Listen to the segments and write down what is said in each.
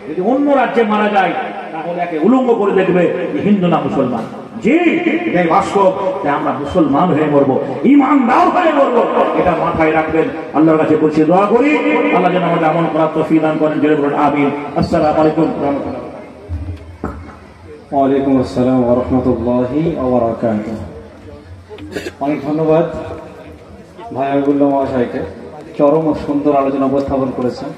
যদি অন্য রাজ্যে মারা যায় তাহলে একে উলঙ্গ করে দেখবে যে হিন্দু না মুসলমান। জি, এটাই বাস্তব যে আমরা মুসলমান হয়ে মরবো, ঈমানদার হয়ে মরবো, এটা মাথায় রাখবেন। আল্লাহর কাছে বলছি, দোয়া করি আল্লাহ যেন আমাদের আমল করার তৌফিক দান করেন। জোরে বলুন আমিন। আসসালামু আলাইকুম ওয়া রাহমাতুল্লাহ। ওয়ালাইকুম আসসালাম ওয়া রাহমাতুল্লাহি ওয়া বারাকাতুহু। অনেক ধন্যবাদ ভাই আবুল্লাহ মহাশয়কে, চরম ও সুন্দর আলোচনা উপস্থাপন করেছেন।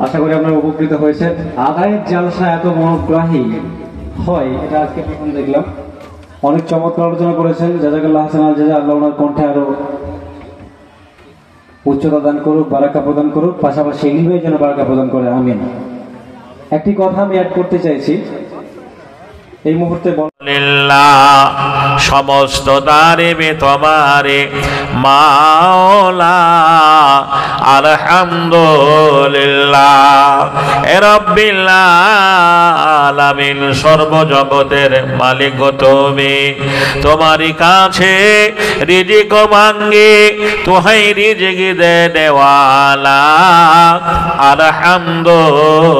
আশা করি আপনারা উপকৃত হয়েছেন। আগামী জালসা এত মনোগ্রাহী হয় এটা আজকে প্রথম দেখলাম। অনেক চমৎকার আলোচনা করেছেন। জাযাকাল্লাহ হাসানাল জাযা। আল্লাহ ওনার কণ্ঠে আরো উচ্চতা দান করুক, বারাকা প্রদান করুক, পাশাপাশি ইলমে যেন বারাকা প্রদান করে, আমিন। একটি কথা আমি অ্যাড করতে চাইছি এই মুহূর্তে। সমস্ত দারিবে তোমারে মাওলা, আলহামদুলিল্লাহ রাব্বিল আলামিন। সর্বজগতের মালিক তুমি, তোমারই কাছে রিজিক মাঙ্গি, তোহাই রিজিক দে দেওয়ালা, আলহামদুলিল্লাহ।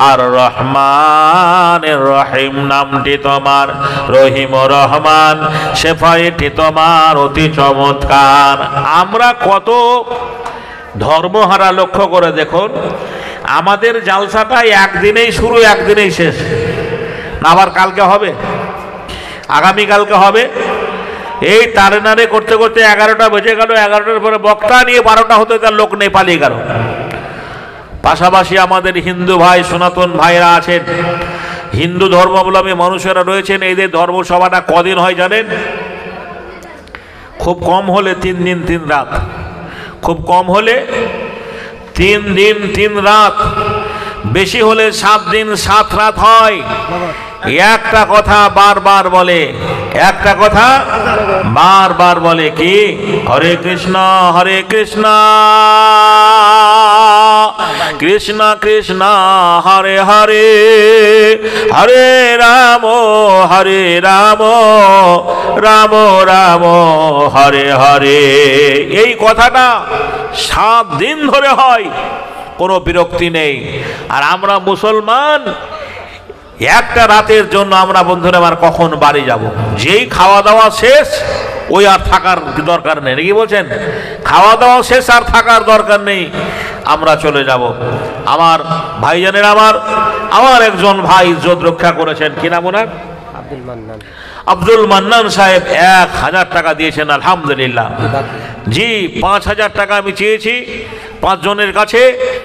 আর রহমান রহিম নামটি তোমার, রহিম ও রহমান শেফায়েটি তোমার অতি চমৎকার। আমরা কত ধর্মহারা লক্ষ্য করে দেখুন, আমাদের জালসাটা একদিনেই শুরু একদিনেই শেষ, আবার কালকে হবে, আগামী কালকে হবে। এই তারে নারে করতে করতে 11টা বেজে গেল। 11টার পরে বক্তা নিয়ে 12টা হতে তার লোক নেই, পালিয়ে গেল। পাশাপাশি আমাদের হিন্দু ভাই সনাতন ভাইরা আছেন, হিন্দু ধর্মাবলম্বী মানুষেরা রয়েছেন। এদের ধর্মসভাটা কদিন হয় জানেন? খুব কম হলে 3 দিন 3 রাত, খুব কম হলে 3 দিন 3 রাত, বেশি হলে 7 দিন 7 রাত হয়। একটা কথা বারবার বলে, একটা কথা বারবার বলে, কি? হরে কৃষ্ণ হরে কৃষ্ণ, কৃষ্ণ কৃষ্ণ হরে হরে, হরে রাম রাম রাম হরে হরে। এই কথাটা 7 দিন ধরে হয়, কোনো বিরক্তি নেই। আর আমরা মুসলমান, একটা রাতের জন্য আমরা বন্ধুরা আমার কখন বাড়ি যাব? যেই খাওয়া দাওয়া শেষ ওই আর থাকার দরকার নেই, নাকি বলছেন? খাওয়া দাওয়া শেষ আর থাকার দরকার নেই, আমরা চলে যাব। আমার ভাইজানের, আমার একজন ভাই ইজ্জত রক্ষা করেছেন, কি নাম ওনার? আব্দুল মান্নান সাহেব 1000 টাকা দিয়েছেন, আলহামদুলিল্লাহ। জি, 5000 টাকা আমি চেয়েছি 5 জনের কাছে।